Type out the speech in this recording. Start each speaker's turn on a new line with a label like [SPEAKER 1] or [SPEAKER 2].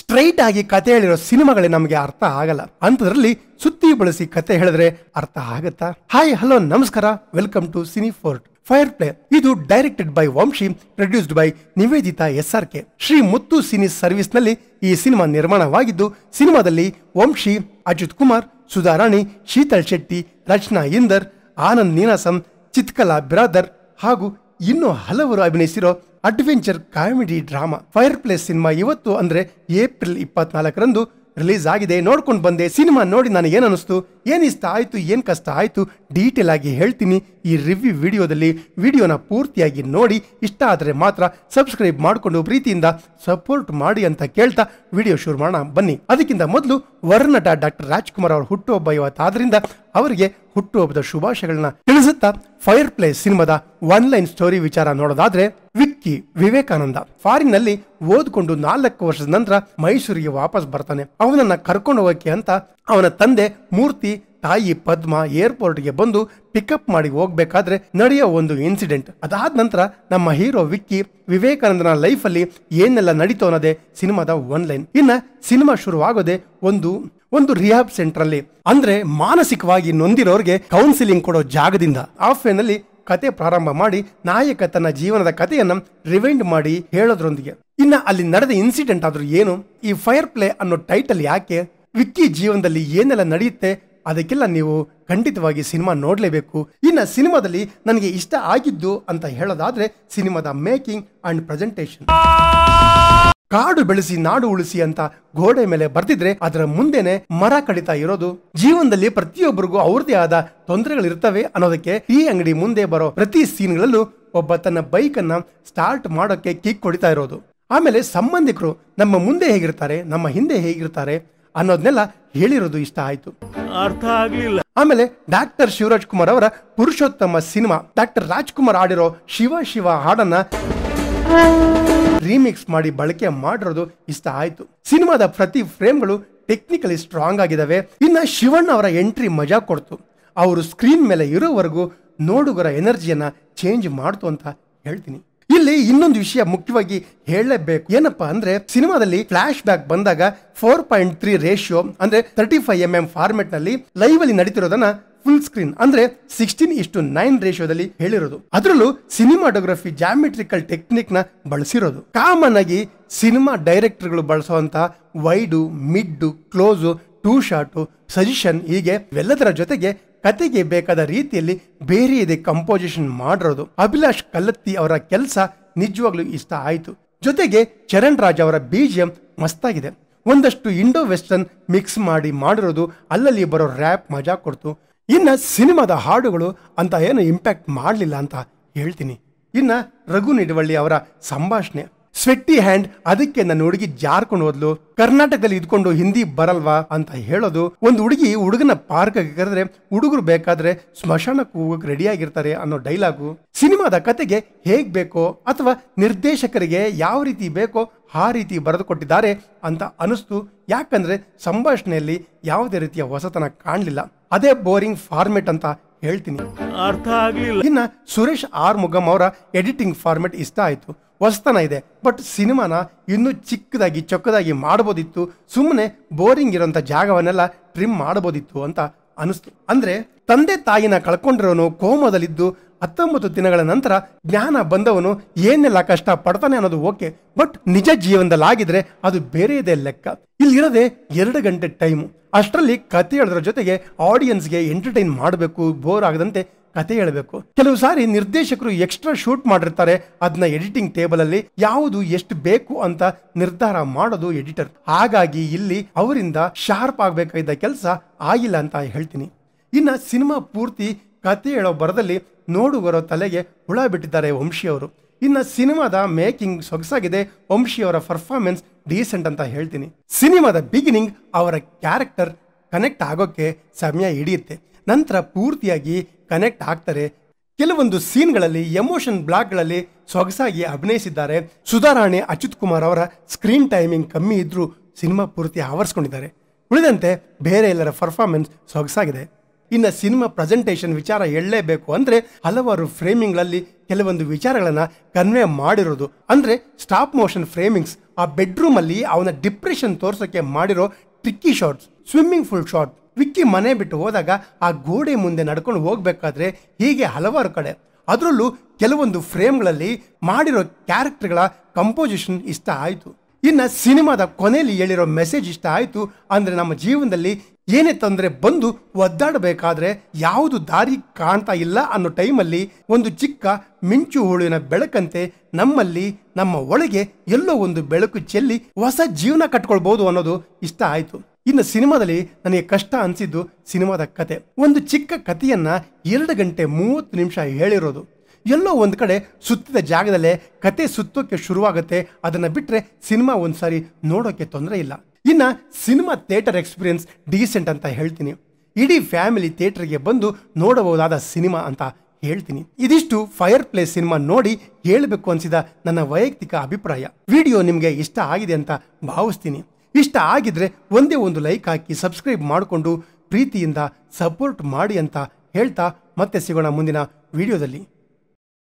[SPEAKER 1] Straight ಆಗಿ ಕತೆ ಹೇಳಿರೋ ಸಿನಿಮಾಗಳೇ ನಮಗೆ ಅರ್ಥ ಆಗಲ್ಲ. ಅಂತದ್ರಲ್ಲಿ ಸುತ್ತಿ ಬಳಸಿ ಕತೆ ಹೇಳಿದ್ರೆ ಅರ್ಥ ಆಗತ್ತಾ? ಹಾಯ್ ಹಲೋ ನಮಸ್ಕಾರ, welcome to cine fort. Fire play ಇದು directed by Vamshi, produced by Niveditha SRK. Shri Muttu cine service ನಲ್ಲಿ ಈ ಸಿನಿಮಾ ನಿರ್ಮಾಣವಾಗಿದ್ದು, ಸಿನಿಮಾದಲ್ಲಿ ವಂಶಿ, ಅಚ್ಯುತ್ ಕುಮಾರ್, ಸುಧಾರಾಣಿ, ಶೀತಲ್ ಶೆಟ್ಟಿ, ರಚನಾ ಇಂದರ್, ಆನಂದ್ ನೀನಾಸಂ, ಚಿತ್ಕಲಾ ಬಿರಾದರ್ ಹಾಗೂ ಇನ್ನೂ ಹಲವರು ಅಭಿನಯಿಸಿರೋ adventure comedy drama fire play cinema ಇವತ್ತು ಅಂದ್ರೆ ಏಪ್ರಿಲ್ 24ರಂದು ರಿಲೀಸ್ ಆಗಿದೆ. ನೋಡ್ಕೊಂಡು ಬಂದೆ. ಸಿನಿಮಾ ನೋಡಿ ನನಗೆ ಏನು ಅನಿಸ್ತು, ಏನು ಇಷ್ಟ ಆಯ್ತು, ಏನು ಕಷ್ಟ ಆಯ್ತು, ಡೀಟೇಲ್ ಆಗಿ ಹೇಳ್ತೀನಿ ಈ ರಿವ್ಯೂ ವಿಡಿಯೋದಲ್ಲಿ. ವಿಡಿಯೋನ ಪೂರ್ತಿಯಾಗಿ ನೋಡಿ, ಇಷ್ಟ ಆದರೆ ಮಾತ್ರ ಸಬ್ಸ್ಕ್ರೈಬ್ ಮಾಡಿಕೊಂಡು ಪ್ರೀತಿಯಿಂದ ಸಪೋರ್ಟ್ ಮಾಡಿ ಅಂತ ಕೇಳ್ತಾ ವಿಡಿಯೋ ಶುರು ಮಾಡೋಣ ಬನ್ನಿ. ಅದಕ್ಕಿಂತ ಮೊದಲು ವರ್ನಟ ಡಾಕ್ಟರ್ ರಾಜ್ಕುಮಾರ್ ಅವರ ಹುಟ್ಟುಹಬ್ಬ ಇವತ್ತಾದ್ರಿಂದ ಅವರಿಗೆ ಹುಟ್ಟುಹಬ್ಬದ ಶುಭಾಶಯಗಳನ್ನ ತಿಳಿಸುತ್ತಾ ಫೈರ್ ಪ್ಲೇ ಸಿನಿಮಾದ ಒನ್ಲೈನ್ ಸ್ಟೋರಿ ವಿಚಾರ ನೋಡೋದಾದ್ರೆ, ವಿಕ್ಕಿ ವಿವೇಕಾನಂದ ಫಾರಿನ್ ನಲ್ಲಿ ಓದ್ಕೊಂಡು 4 ವರ್ಷದ ನಂತರ ಮೈಸೂರಿಗೆ ವಾಪಸ್ ಬರ್ತಾನೆ. ಅವನನ್ನ ಕರ್ಕೊಂಡು ಹೋಗಕ್ಕೆ ಅಂತ ಅವನ ತಂದೆ ಮೂರ್ತಿ, ತಾಯಿ ಪದ್ಮ ಏರ್ಪೋರ್ಟ್ಗೆ ಬಂದು ಪಿಕಪ್ ಮಾಡಿ ಹೋಗ್ಬೇಕಾದ್ರೆ ನಡೆಯೋ ಒಂದು ಇನ್ಸಿಡೆಂಟ್. ಅದಾದ ನಂತರ ನಮ್ಮ ಹೀರೋ ವಿಕ್ಕಿ ವಿವೇಕಾನಂದನ ಲೈಫ್ ಅಲ್ಲಿ ಏನೆಲ್ಲ ನಡೀತು ಅನ್ನೋದೇ ಸಿನಿಮಾದ ಒನ್ಲೈನ್. ಇನ್ನ ಸಿನಿಮಾ ಶುರುವಾಗೋದೆ ಒಂದು ರಿಹಾಬ್ ಸೆಂಟರ್ ಅಲ್ಲಿ, ಅಂದ್ರೆ ಮಾನಸಿಕವಾಗಿ ನೊಂದಿರೋರ್ಗೆ ಕೌನ್ಸಿಲಿಂಗ್ ಕೊಡೋ ಜಾಗದಿಂದ. ಆಫ್ ನಲ್ಲಿ ಕತೆ ಪ್ರಾರಂಭ ಮಾಡಿ ನಾಯಕ ತನ್ನ ಜೀವನದ ಕಥೆಯನ್ನ ರಿವೈಂಡ್ ಮಾಡಿ ಹೇಳೋದ್ರೊಂದಿಗೆ ಇನ್ನ ಅಲ್ಲಿ ನಡೆದ ಇನ್ಸಿಡೆಂಟ್ ಆದ್ರೂ ಏನು, ಈ ಫೈರ್ ಪ್ಲೇ ಅನ್ನೋ ಟೈಟಲ್ ಯಾಕೆ, ವಿಕ್ಕಿ ಜೀವನದಲ್ಲಿ ಏನೆಲ್ಲ ನಡೆಯುತ್ತೆ, ಅದಕ್ಕೆಲ್ಲ ನೀವು ಖಂಡಿತವಾಗಿ ಸಿನಿಮಾ ನೋಡ್ಲೇಬೇಕು. ಇನ್ನ ಸಿನಿಮಾದಲ್ಲಿ ನನಗೆ ಇಷ್ಟ ಆಗಿದ್ದು ಅಂತ ಹೇಳೋದಾದ್ರೆ ಸಿನಿಮಾದ ಮೇಕಿಂಗ್ ಅಂಡ್ ಪ್ರೆಸೆಂಟೇಷನ್. ಕಾಡು ಬೆಳೆಸಿ ನಾಡು ಉಳಿಸಿ ಅಂತ ಗೋಡೆ ಮೇಲೆ ಬರ್ತಿದ್ರೆ ಅದರ ಮುಂದೆನೆ ಮರ ಕಡಿತಾ ಇರೋದು. ಜೀವನದಲ್ಲಿ ಪ್ರತಿಯೊಬ್ಬರಿಗೂ ಅವ್ರದೇ ಆದ ತೊಂದರೆಗಳಿರ್ತವೆ ಅನ್ನೋದಕ್ಕೆ ಈ ಅಂಗಡಿ ಮುಂದೆ ಬರೋ ಪ್ರತಿ ಸೀನ್ಗಳಲ್ಲೂ ಒಬ್ಬ ತನ್ನ ಬೈಕ್ ಅನ್ನ ಸ್ಟಾರ್ಟ್ ಮಾಡೋಕೆ ಕಿಕ್ ಹೊಡಿತಾ ಇರೋದು. ಆಮೇಲೆ ಸಂಬಂಧಿಕರು ನಮ್ಮ ಮುಂದೆ ಹೇಗಿರ್ತಾರೆ, ನಮ್ಮ ಹಿಂದೆ ಹೇಗಿರ್ತಾರೆ ಅನ್ನೋದನ್ನೆಲ್ಲ ಹೇಳಿರೋದು ಇಷ್ಟ ಆಯ್ತು, ಅರ್ಥ ಆಗ್ಲಿಲ್ಲ. ಆಮೇಲೆ ಡಾಕ್ಟರ್ ಶಿವರಾಜ್ ಕುಮಾರ್ ಅವರ ಪುರುಷೋತ್ತಮ ಸಿನಿಮಾ ಡಾಕ್ಟರ್ ರಾಜ್ಕುಮಾರ್ ಆಡಿರೋ ಶಿವ ಶಿವ ಹಾಡನ್ನ ರೀಮಿಕ್ಸ್ ಮಾಡಿ ಬಳಕೆ ಮಾಡಿರೋದು ಇಷ್ಟ ಆಯ್ತು. ಸಿನಿಮಾದ ಪ್ರತಿ ಫ್ರೇಮ್ಗಳು ಟೆಕ್ನಿಕಲಿ ಸ್ಟ್ರಾಂಗ್ ಆಗಿದಾವೆ. ಇನ್ನ ಶಿವಣ್ಣ ಅವರ ಎಂಟ್ರಿ ಮಜಾ ಕೊಡ್ತು. ಅವರು ಸ್ಕ್ರೀನ್ ಮೇಲೆ ಇರೋವರೆಗೂ ನೋಡುಗರ ಎನರ್ಜಿಯನ್ನ ಚೇಂಜ್ ಮಾಡ್ತು ಅಂತ ಹೇಳ್ತೀನಿ. ಇಲ್ಲಿ ಇನ್ನೊಂದು ವಿಷಯ ಮುಖ್ಯವಾಗಿ ಹೇಳಲೇಬೇಕು. ಏನಪ್ಪಾ ಅಂದ್ರೆ, ಸಿನಿಮಾದಲ್ಲಿ ಫ್ಲಾಶ್ ಬ್ಯಾಕ್ ಬಂದಾಗ 4.3 ರೇಷಿಯೋ ಅಂದ್ರೆ 35mm ಫಾರ್ಮೆಟ್ ನಲ್ಲಿ ಲೈವ್ ಅಲ್ಲಿ ನಡೀತಿರೋದನ್ನ ಫುಲ್ ಸ್ಕ್ರೀನ್ ಅಂದ್ರೆ 16:9 ರೇಷಿಯೋದಲ್ಲಿ ಹೇಳಿರೋದು. ಅದರಲ್ಲೂ ಸಿನಿಮಾಟೋಗ್ರಫಿ ಜಾಮೆಟ್ರಿಕಲ್ ಟೆಕ್ನಿಕ್ ನ ಬಳಸಿರೋದು. ಕಾಮನ್ ಆಗಿ ಸಿನಿಮಾ ಡೈರೆಕ್ಟರ್ಗಳು ಬಳಸುವಂತ wide, mid, close, 2 shot, suggestion ಹೀಗೆ ಇವೆಲ್ಲದರ ಜೊತೆಗೆ ಕತೆಗೆ ಬೇಕಾದ ರೀತಿಯಲ್ಲಿ ಬೇರೆ ಇದೆ ಕಂಪೋಸಿಷನ್ ಮಾಡಿರೋದು. ಅಭಿಲಾಷ್ ಕಲ್ಲತ್ತಿ ಅವರ ಕೆಲಸ ನಿಜವಾಗ್ಲೂ ಇಷ್ಟ ಆಯ್ತು. ಜೊತೆಗೆ ಚರಣ್ ರಾಜ್ ಅವರ BGM ಮಸ್ತಾಗಿದೆ. ಒಂದಷ್ಟು ಇಂಡೋ ವೆಸ್ಟರ್ನ್ ಮಿಕ್ಸ್ ಮಾಡಿ ಮಾಡಿರೋದು ಅಲ್ಲಲ್ಲಿ ಬರೋ ರ್ಯಾಪ್ ಮಜಾ ಕೊಡ್ತು. ಇನ್ನ ಸಿನಿಮಾದ ಹಾಡುಗಳು ಅಂತ ಏನು ಇಂಪ್ಯಾಕ್ಟ್ ಮಾಡಲಿಲ್ಲ ಅಂತ ಹೇಳ್ತೀನಿ. ಇನ್ನ ರಘು ನಿಡವಳ್ಳಿ ಅವರ ಸಂಭಾಷಣೆ ಸ್ವೆಟ್ಟಿ ಹ್ಯಾಂಡ್, ಅದಕ್ಕೆ ನನ್ನ ಹುಡುಗಿ ಜಾರ್ಕೊಂಡು ಹೋದ್ಲು, ಕರ್ನಾಟಕದಲ್ಲಿ ಇದ್ಕೊಂಡು ಹಿಂದಿ ಬರಲ್ವಾ ಅಂತ ಹೇಳೋದು. ಒಂದು ಹುಡುಗಿ ಹುಡುಗನ ಪಾರ್ಕ್ ಕರೆದ್ರೆ ಹುಡುಗರು ಬೇಕಾದ್ರೆ ಸ್ಮಶಾನಕ್ಕೆ ಹೋಗಕ್ಕೆ ರೆಡಿ ಆಗಿರ್ತಾರೆ ಅನ್ನೋ ಡೈಲಾಗು. ಸಿನಿಮಾದ ಕತೆಗೆ ಹೇಗ್ ಬೇಕೋ ಅಥವಾ ನಿರ್ದೇಶಕರಿಗೆ ಯಾವ ರೀತಿ ಬೇಕೋ ಆ ರೀತಿ ಬರೆದು ಕೊಟ್ಟಿದ್ದಾರೆ ಅಂತ ಅನಿಸ್ತು. ಯಾಕಂದ್ರೆ ಸಂಭಾಷಣೆಯಲ್ಲಿ ಯಾವುದೇ ರೀತಿಯ ಹೊಸತನ ಕಾಣಲಿಲ್ಲ. ಅದೇ ಬೋರಿಂಗ್ ಫಾರ್ಮೆಟ್ ಅಂತ ಹೇಳ್ತೀನಿ, ಅರ್ಥ ಆಗ್ಲಿಲ್ಲ. ಇನ್ನ ಸುರೇಶ್ ಆರ್ ಮುಗಮ್ ಅವರ ಎಡಿಟಿಂಗ್ ಫಾರ್ಮೆಟ್ ಇಷ್ಟ ಆಯ್ತು, ಹೊಸತನ ಇದೆ. ಬಟ್ ಸಿನಿಮಾನ ಇನ್ನೂ ಚಿಕ್ಕದಾಗಿ ಚೊಕ್ಕದಾಗಿ ಮಾಡಬಹುದಿತ್ತು. ಸುಮ್ಮನೆ ಬೋರಿಂಗ್ ಇರೋಂಥ ಜಾಗವನ್ನೆಲ್ಲ ಟ್ರಿಮ್ ಮಾಡಬಹುದಿತ್ತು ಅಂತ ಅನಿಸ್ತು. ಅಂದ್ರೆ ತಂದೆ ತಾಯಿನ ಕಳ್ಕೊಂಡಿರೋನು ಕೋಮದಲ್ಲಿದ್ದು 19 ದಿನಗಳ ನಂತರ ಜ್ಞಾನ ಬಂದವನು ಏನೆಲ್ಲ ಕಷ್ಟ ಪಡ್ತಾನೆ ಅನ್ನೋದು ಓಕೆ, ಬಟ್ ನಿಜ ಜೀವನದಲ್ಲಿ ಆಗಿದ್ರೆ ಅದು ಬೇರೆಯದೇ ಲೆಕ್ಕ. ಇಲ್ಲಿರೋದೇ 2 ಗಂಟೆ ಟೈಮು. ಅಷ್ಟರಲ್ಲಿ ಕತೆ ಹೇಳೋದ್ರ ಜೊತೆಗೆ ಆಡಿಯನ್ಸ್ಗೆ ಎಂಟರ್ಟೈನ್ ಮಾಡಬೇಕು, ಬೋರ್ ಆಗದಂತೆ ಕತೆ ಹೇಳಬೇಕು. ಕೆಲವು ಸಾರಿ ನಿರ್ದೇಶಕರು ಎಕ್ಸ್ಟ್ರಾ ಶೂಟ್ ಮಾಡಿರ್ತಾರೆ, ಅದನ್ನ ಎಡಿಟಿಂಗ್ ಟೇಬಲ್ ಅಲ್ಲಿ ಯಾವುದು ಎಷ್ಟು ಬೇಕು ಅಂತ ನಿರ್ಧಾರ ಮಾಡೋದು ಎಡಿಟರ್. ಹಾಗಾಗಿ ಇಲ್ಲಿ ಅವರಿಂದ ಶಾರ್ಪ್ ಆಗಬೇಕಾದ ಕೆಲಸ ಆಗಿಲ್ಲ ಅಂತ ಹೇಳ್ತೀನಿ. ಇನ್ನ ಸಿನಿಮಾ ಪೂರ್ತಿ ಕತೆ ಹೇಳೋ ಬರದಲ್ಲಿ ನೋಡುಗರ ತಲೆಗೆ ಹುಳ ಬಿಟ್ಟಿದ್ದಾರೆ ವಂಶಿ ಅವರು. ಇನ್ನ ಸಿನಿಮಾದ ಮೇಕಿಂಗ್ ಸೊಗಸಾಗಿದೆ. ವಂಶಿ ಅವರ ಪರ್ಫಾರ್ಮೆನ್ಸ್ ಡೀಸೆಂಟ್ ಅಂತ ಹೇಳ್ತೀನಿ. ಸಿನಿಮಾದ ಬಿಗಿನಿಂಗ್ ಅವರ ಕ್ಯಾರೆಕ್ಟರ್ ಕನೆಕ್ಟ್ ಆಗೋಕೆ ಸಮಯ ಹಿಡಿಯುತ್ತೆ, ನಂತರ ಪೂರ್ತಿಯಾಗಿ ಕನೆಕ್ಟ್ ಆಗ್ತಾರೆ. ಕೆಲವೊಂದು ಸೀನ್ಗಳಲ್ಲಿ ಎಮೋಷನ್ ಬ್ಲಾಕ್ಗಳಲ್ಲಿ ಸೊಗಸಾಗಿ ಅಭಿನಯಿಸಿದ್ದಾರೆ. ಸುಧಾರಾಣಿ, ಅಚ್ಯುತ್ ಕುಮಾರ್ ಅವರ ಸ್ಕ್ರೀನ್ ಟೈಮಿಂಗ್ ಕಮ್ಮಿ ಇದ್ರೂ ಸಿನಿಮಾ ಪೂರ್ತಿ ಆವರಿಸ್ಕೊಂಡಿದ್ದಾರೆ. ಉಳಿದಂತೆ ಬೇರೆ ಎಲ್ಲರ ಪರ್ಫಾರ್ಮೆನ್ಸ್ ಸೊಗಸಾಗಿದೆ. ಇನ್ನು ಸಿನಿಮಾ ಪ್ರೆಸೆಂಟೇಷನ್ ವಿಚಾರ ಹೇಳಲೇಬೇಕು ಅಂದ್ರೆ ಹಲವಾರು ಫ್ರೇಮಿಂಗ್ಗಳಲ್ಲಿ ಕೆಲವೊಂದು ವಿಚಾರಗಳನ್ನ ಕನ್ವೆ ಮಾಡಿರೋದು. ಅಂದ್ರೆ ಸ್ಟಾಪ್ ಮೋಷನ್ ಫ್ರೇಮಿಂಗ್ಸ್, ಆ ಬೆಡ್ರೂಮ್ ಅಲ್ಲಿ ಅವನ ಡಿಪ್ರೆಷನ್ ತೋರ್ಸೋಕೆ ಮಾಡಿರೋ tricky shots, swimming pool shot, Vicky ಮನೆ ಬಿಟ್ಟು ಹೋದಾಗ ಆ ಗೋಡೆ ಮುಂದೆ ನಡ್ಕೊಂಡು ಹೋಗ್ಬೇಕಾದ್ರೆ, ಹೀಗೆ ಹಲವಾರು ಕಡೆ. ಅದರಲ್ಲೂ ಕೆಲವೊಂದು ಫ್ರೇಮ್ಗಳಲ್ಲಿ ಮಾಡಿರೋ ಕ್ಯಾರೆಕ್ಟರ್ಗಳ ಕಂಪೋಸಿಷನ್ ಇಷ್ಟ ಆಯಿತು. ಇನ್ನು ಸಿನಿಮಾದ ಕೊನೆಯಲ್ಲಿ ಹೇಳಿರೋ ಮೆಸೇಜ್ ಇಷ್ಟ ಆಯಿತು. ಅಂದರೆ ನಮ್ಮ ಜೀವನದಲ್ಲಿ ಏನೇ ತೊಂದರೆ ಬಂದು ಒದ್ದಾಡಬೇಕಾದ್ರೆ ಯಾವುದು ದಾರಿ ಕಾಣ್ತಾ ಇಲ್ಲ ಅನ್ನೋ ಟೈಮಲ್ಲಿ ಒಂದು ಚಿಕ್ಕ ಮಿಂಚು ಹುಳುವಿನ ಬೆಳಕಂತೆ ನಮ್ಮಲ್ಲಿ, ನಮ್ಮ ಒಳಗೆ ಎಲ್ಲೋ ಒಂದು ಬೆಳಕು ಚೆಲ್ಲಿ ಹೊಸ ಜೀವನ ಕಟ್ಕೊಳ್ಬಹುದು ಅನ್ನೋದು ಇಷ್ಟ ಆಯಿತು. ಇನ್ನು ಸಿನಿಮಾದಲ್ಲಿ ನನಗೆ ಕಷ್ಟ ಅನಿಸಿದ್ದು ಸಿನಿಮಾದ ಕತೆ. ಒಂದು ಚಿಕ್ಕ ಕಥೆಯನ್ನ 2 ಗಂಟೆ 30 ನಿಮಿಷ ಹೇಳಿರೋದು. ಎಲ್ಲೋ ಒಂದು ಕಡೆ ಸುತ್ತಿದ ಜಾಗದಲ್ಲೇ ಕತೆ ಸುತ್ತೋಕೆ ಶುರುವಾಗುತ್ತೆ. ಅದನ್ನು ಬಿಟ್ಟರೆ ಸಿನಿಮಾ ಒಂದ್ಸಾರಿ ನೋಡೋಕೆ ತೊಂದರೆ ಇಲ್ಲ. ಇನ್ನು ಸಿನಿಮಾ ಥಿಯೇಟರ್ ಎಕ್ಸ್ಪೀರಿಯನ್ಸ್ ಡೀಸೆಂಟ್ ಅಂತ ಹೇಳ್ತೀನಿ. ಇಡೀ ಫ್ಯಾಮಿಲಿ ಥಿಯೇಟರ್ಗೆ ಬಂದು ನೋಡಬಹುದಾದ ಸಿನಿಮಾ ಅಂತ ಹೇಳ್ತೀನಿ. ಇದಿಷ್ಟು ಫೈರ್ ಪ್ಲೇಸ್ ಸಿನಿಮಾ ನೋಡಿ ಹೇಳಬೇಕು ಅನಿಸಿದ ನನ್ನ ವೈಯಕ್ತಿಕ ಅಭಿಪ್ರಾಯ. ವಿಡಿಯೋ ನಿಮಗೆ ಇಷ್ಟ ಆಗಿದೆ ಅಂತ ಭಾವಿಸ್ತೀನಿ. ಇಷ್ಟ ಆಗಿದ್ರೆ ಒಂದೇ ಒಂದು ಲೈಕ್ ಹಾಕಿ ಸಬ್ಸ್ಕ್ರೈಬ್ ಮಾಡಿಕೊಂಡು ಪ್ರೀತಿಯಿಂದ ಸಪೋರ್ಟ್ ಮಾಡಿ ಅಂತ ಹೇಳ್ತಾ ಮತ್ತೆ ಸಿಗೋಣ ಮುಂದಿನ ವಿಡಿಯೋದಲ್ಲಿ.